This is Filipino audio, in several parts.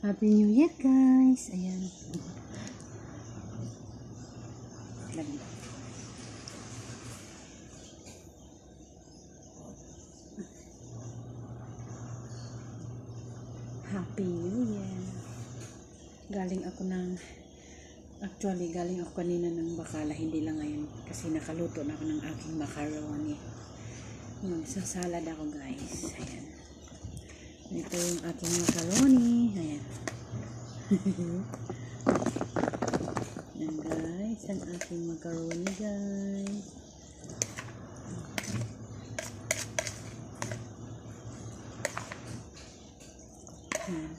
Happy New Year, guys. Ayan. Happy New Year. Galing ako kanina ng Bacala, hindi lang ngayon kasi nakaluto na ako ng aking macaroni. Magsasalad ako, guys. Ayan. Ito yung aking macaroni. Ayan. Ayan, guys. Ang aking macaroni, guys. Ayan.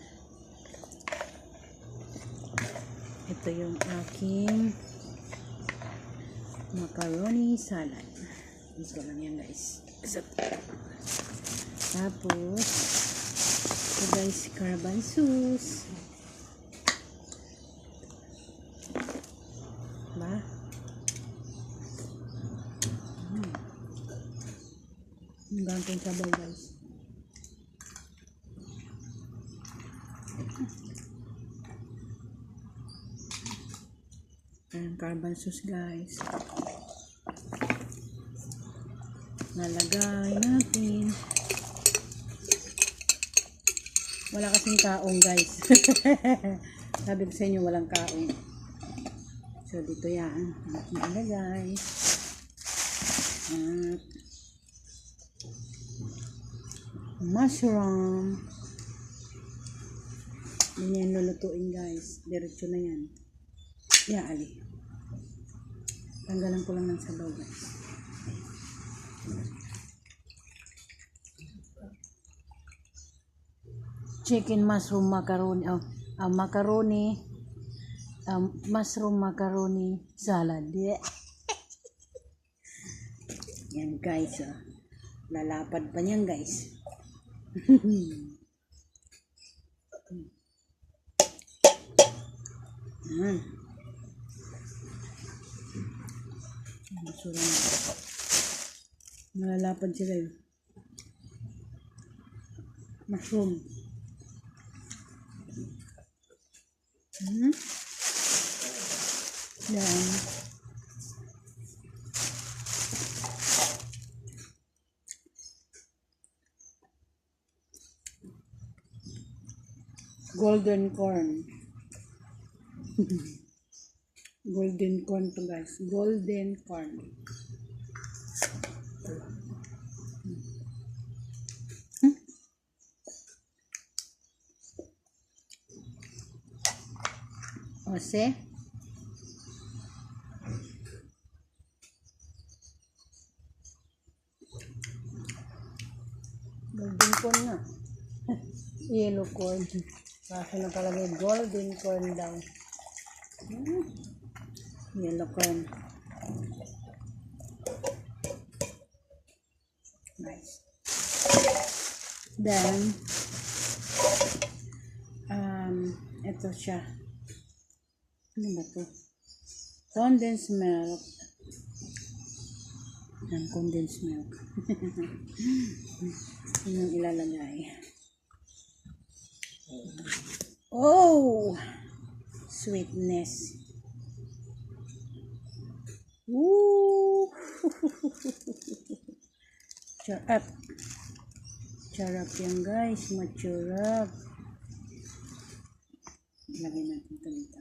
Ito yung aking macaroni salad. Ito lang yan, guys. Tapos, ito guys, carbansus. Ba? Ang gantong sabaw, guys. Ayan, carbansus, guys. Nalagay natin. Wala kasing kaong, guys. Sabi ko sa inyo, walang kaong. So, dito yan. Nalagay. At mushroom. Yan yan lulutuin, guys. Diretso na yan. Ali. Tanggalan ko lang ng sabaw, guys. Chicken mushroom macaroni, mushroom macaroni salad. Yeah. Yan, guys. Lalapad pa niyan, guys. Yan. Masura na. Malalapad sila yun. Mushroom. Yan. Golden corn. Golden corn to, guys. Golden corn. Ose. Golden corn na. Yellow corn. Kasi nakalagay golden corn daw. Yellow corn. Nice. Then, ito siya. Ano ba ito? Condensed milk. Yan, condensed milk. Yun yung ilalagay. Oh! Sweetness. Woo! Charap. Charap yan, guys. Macharap. Lagay natin ito dito.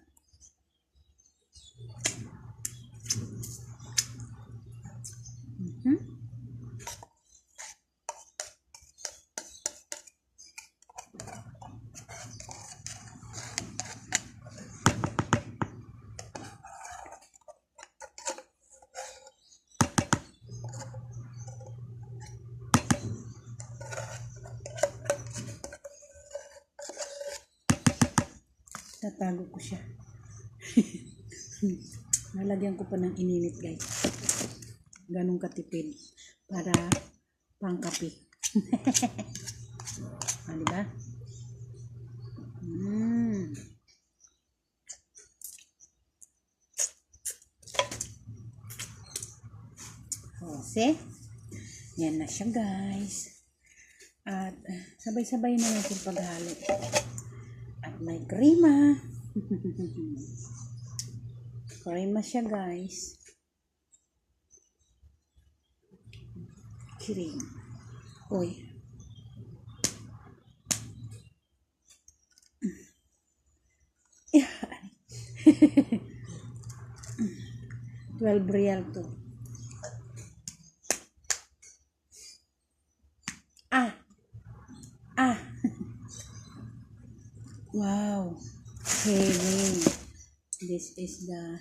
Tatago ko siya. Nalagyan ko pa ng ininit, guys. Ganong katipid para pangkape. Diba? See? Yan na siya, guys. At sabay-sabay na natin paghalo. At may krema. Krema siya, guys. Kiring. Uy. $12 to. Ah! Wow. Heavy. This is the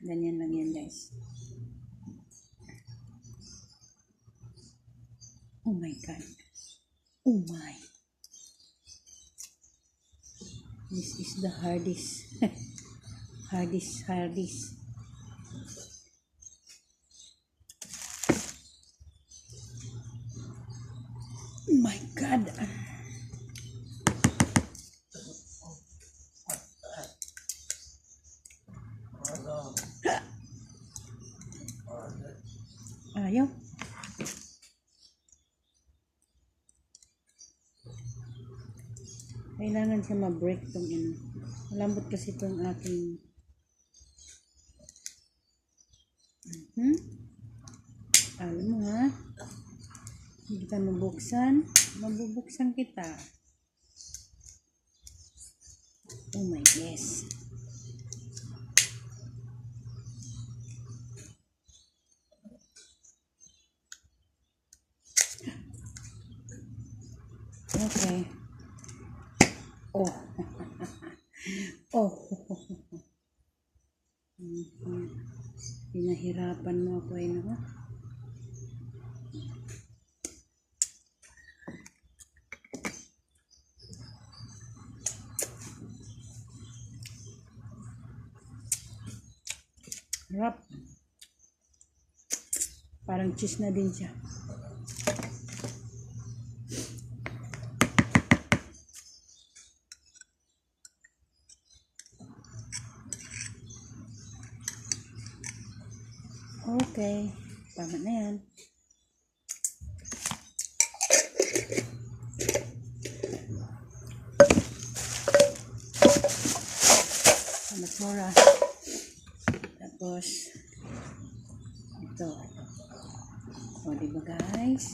ganyan lang yan, guys. Oh my God. Oh my. This is the hardest. hardest. Oh my God. Ayaw. Kailangan siya ma-break tong ano. Malambot kasi itong aking alam mo ha, hindi kita mabubuksan kita. Oh my yes. Okay. Oh. Oh. Pinahirapan mo ako eh, no? Harap. Parang cheese na din siya. Okay, tama na yan. Mura. Tapos, ito. O, diba guys?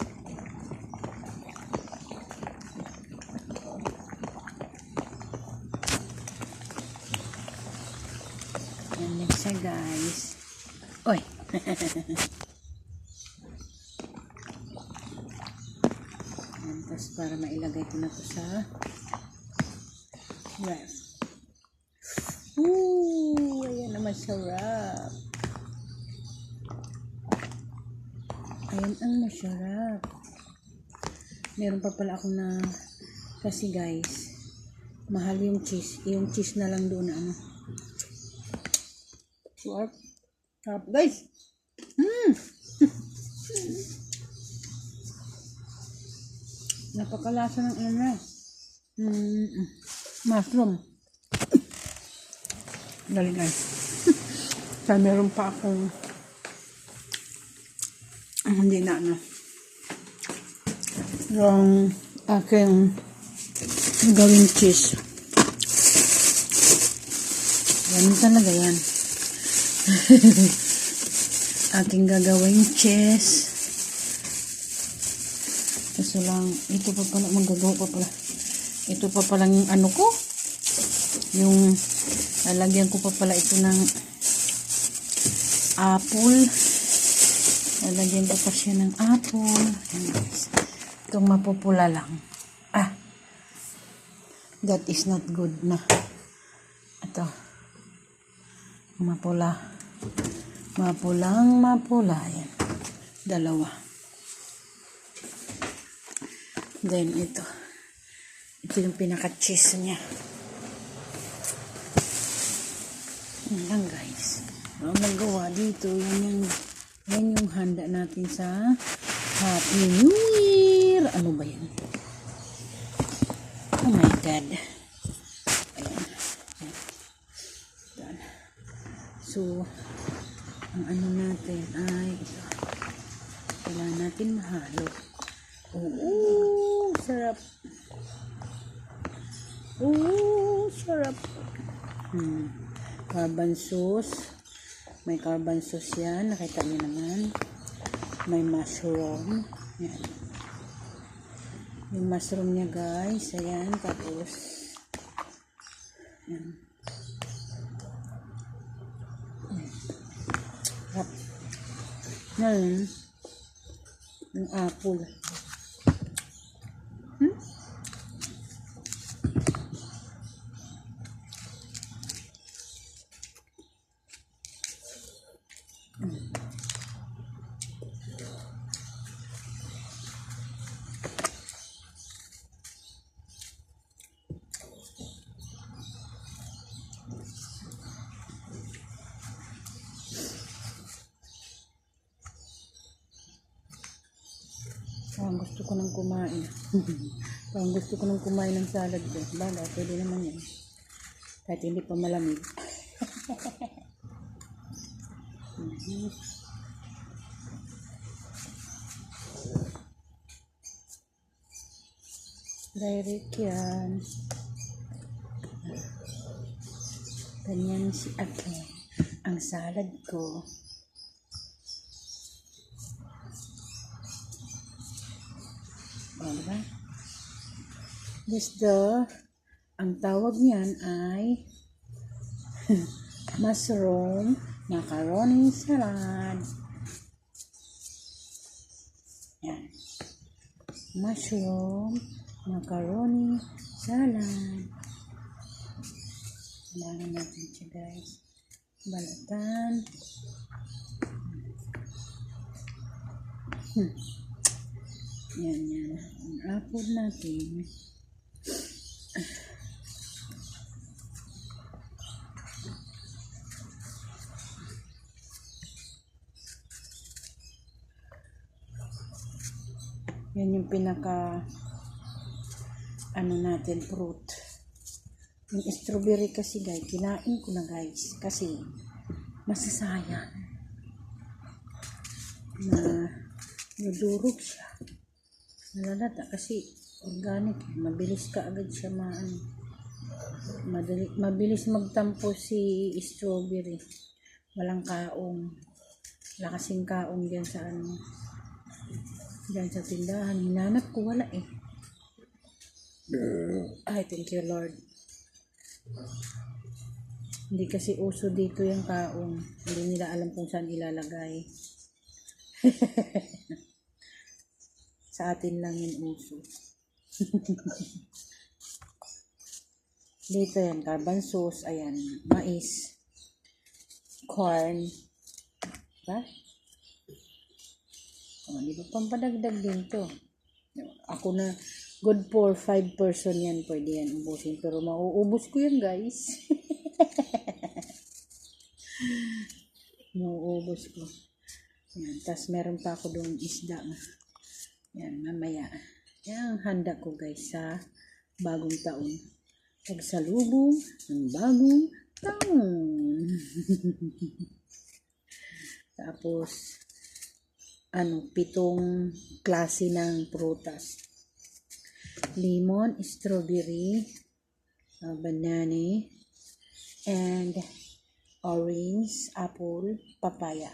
Yan lang siya guys. Oy! Tapos para mailagay ko na to sa ref. Ayan naman sarap. Ayan ang masarap. Meron pa pala ako na kasi guys, mahal yung cheese. Yung cheese na lang doon na ano. Sarap. Sarap guys. Napakalasa ng ano. Mushroom. Dali guys. Kaya meron pa akong hindi na ano. Yung aking gawing cheese. Yan talaga yan. Aking gagawing cheese. Kasi lang, ito pa pala, magagawa pa pala. Ito pa pala yung ano ko. Yung, lalagyan ko pa pala ito ng apple. Lalagyan ko pa siya ng apple. Itong mapupula lang. That is not good na. Ito. Mapula. Mapulang mapula. Yan. Dalawa. Then ito. Ito yung pinaka-cheese niya. Yan lang guys. Ang nagawa dito, yan yung handa natin sa Happy New Year. Ano ba yan? Oh my God. Ayan. Ayan. So, ang ano natin ay ito. Kailangan natin mahalo. Sarap. Sarap. Carbon sauce. May carbon sauce yan. Nakita niyo naman. May mushroom. Yan. Yung mushroom niya guys. Ayan. Tapos yan. Sarap. Ngayon, yung apple. Parang gusto ko nang kumain. Parang gusto ko nang kumain ng salad ko. Bala, pwede naman yan. Kahit hindi pa malamig. Direct yan. Ganyan si Ate. Ang salad ko. Diba? Ang tawag niyan ay mushroom macaroni salad. Yan. Mushroom macaroni salad. Balan natin siya guys. Balatan. Yan. Ang apple natin. Yan yung pinaka natin fruit. Yung strawberry kasi guys, kinain ko na guys kasi masasayang na nadurog siya. Nalalata kasi organic, mabilis ka agad siya mabilis magtampo si strawberry. Walang kaong. Wala kasing kaong dyan sa dyan sa tindahan. Hinanap ko, wala eh. Ay, thank you Lord. Hindi kasi uso dito yung kaong. Hindi nila alam kung saan ilalagay. Sa atin lang yung uso. Dito yan, carbon sauce, ayan, mais, corn, diba? Di ba pampadagdag din to? Ako na, good for 5 person yan, pwede yan ubusin, pero mauubos ko yan guys. Mauubos ko. Yan, tas meron pa ako doon isda. Yan, mamaya. Yan ang handa ko guys sa bagong taon. Pagsalubong ng bagong taon. Tapos, 7 klase ng prutas. Lemon, strawberry, banana, and orange, apple, papaya.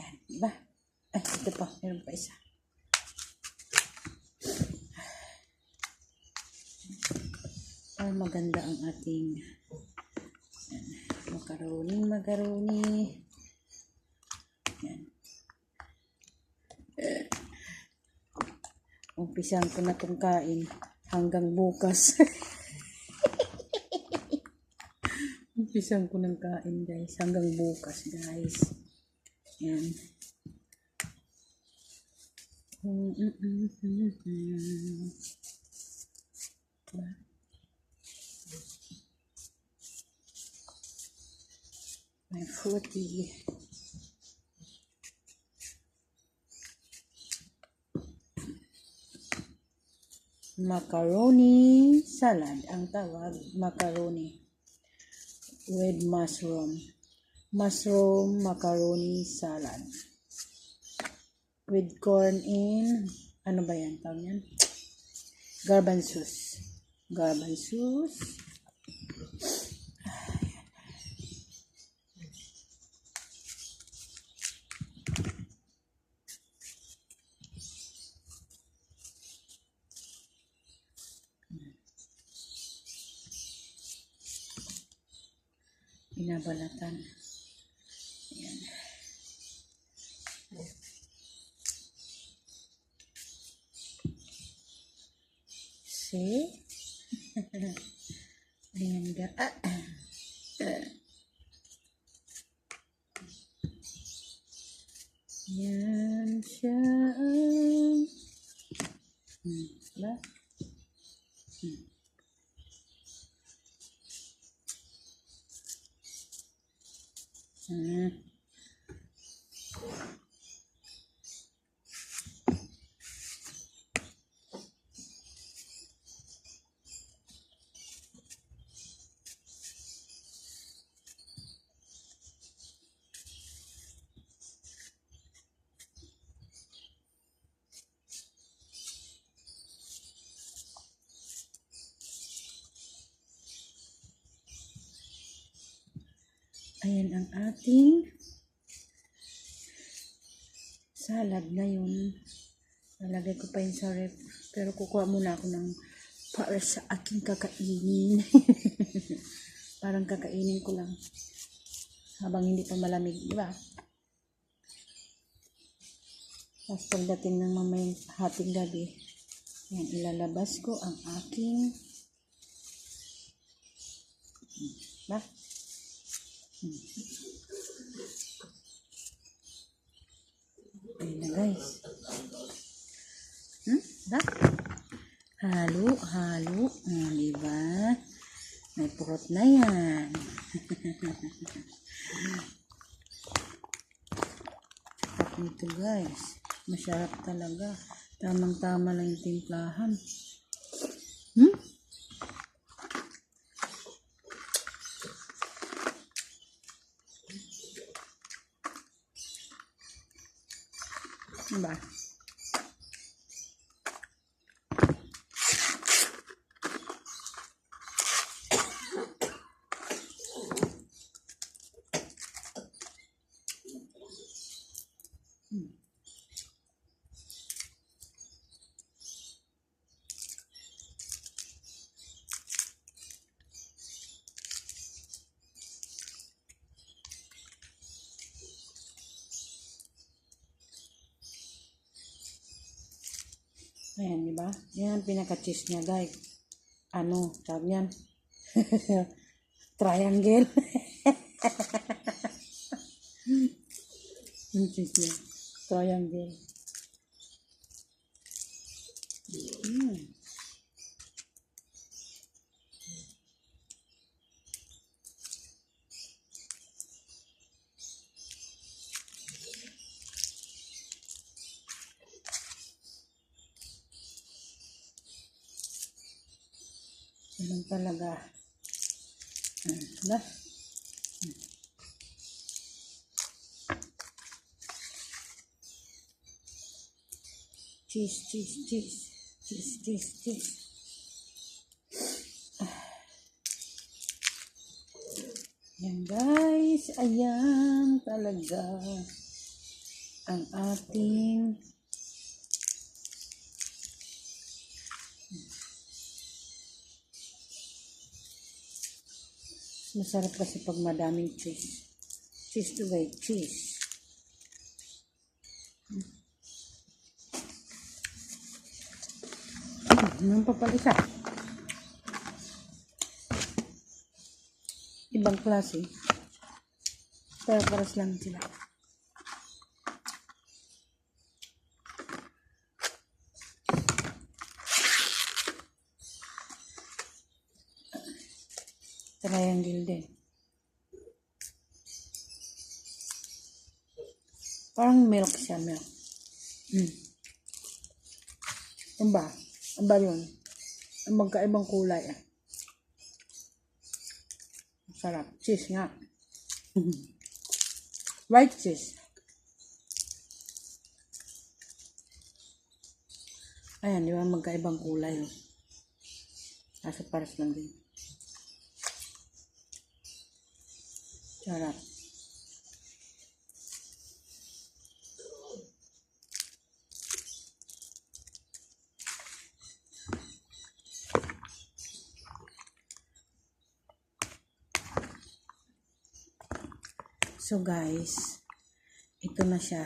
Yan, diba? Ay, ito pa. Meron pa isa. Maganda ang ating macaroni. Yan. Umpisan ko na itong kain hanggang bukas. Umpisan ko ng kain guys hanggang bukas guys. Yan. My fruity. Macaroni salad ang tawag, macaroni with mushroom macaroni salad with corn in ano ba yan tawag yan, carbon sauce. garbanzos. Binabalatan. Ayan. See? Ayan ga. Yan siya. Diba? Ayan ang ating salad ngayon. Nalagay ko pa yun sa ref. Pero kukuha muna ako ng para sa aking kakainin. Parang kakainin ko lang. Habang hindi pa malamig. Diba? Tapos pagdating ng mamayang hating gabi, ayan, ilalabas ko ang aking ba? Ayan na guys. Ba? Halo, halo. Diba? May purot na yan. Sarap nito guys. Masarap talaga. Tamang-tama lang yung timplahan. Diba? Ayan, diba? Yan ang pinaka-cheese niya, guys. Ano, sabi niyan? Triangle. Yung cheese niya. Triangle. Ganun talaga. Diba? Cheese, cheese, cheese. Cheese, cheese, cheese. Yan guys. Ayan talaga ang ating masarap kasi pag madaming cheese. Cheese to guys, cheese. Nang papalisa. Ibang klase. Pero paras lang sila. Triangle din. Parang milk siya, milk. Ano ba? Ano ba yun? Ang magkaibang kulay. Sarap. Cheese nga. White cheese. Ayan, di ba? Magkaibang kulay. Nasa paras lang din. Sarap. So guys, ito na siya.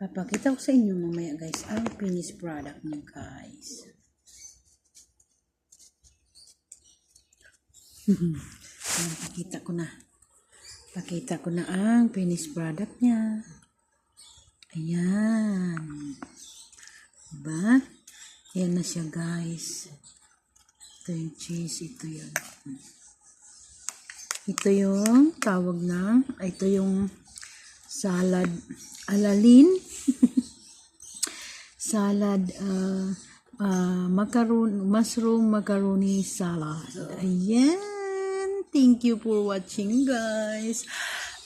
Papakita ko sa inyo mamaya guys ang finished product niyo guys. Pakita ko na ang finished product niya. Ayan. Diba? Yan na siya guys. Ito yung cheese. Ito yun. Ito yung tawag ng, ito yung salad alalin. Salad mushroom macaroni salad. Ayan. Thank you for watching guys.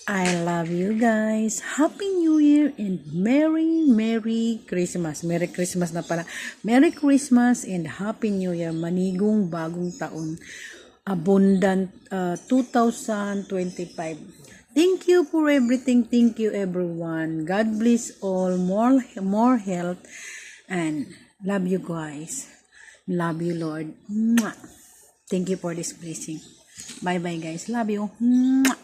I love you guys. Happy New Year and Merry Christmas. Merry Christmas na pala. Merry Christmas and Happy New Year. Manigong bagong taon. Abundant 2025. Thank you for everything. Thank you everyone. God bless all. More health. And love you guys. Love you Lord. Mwah. Thank you for this blessing. Bye bye guys. Love you. Mwah.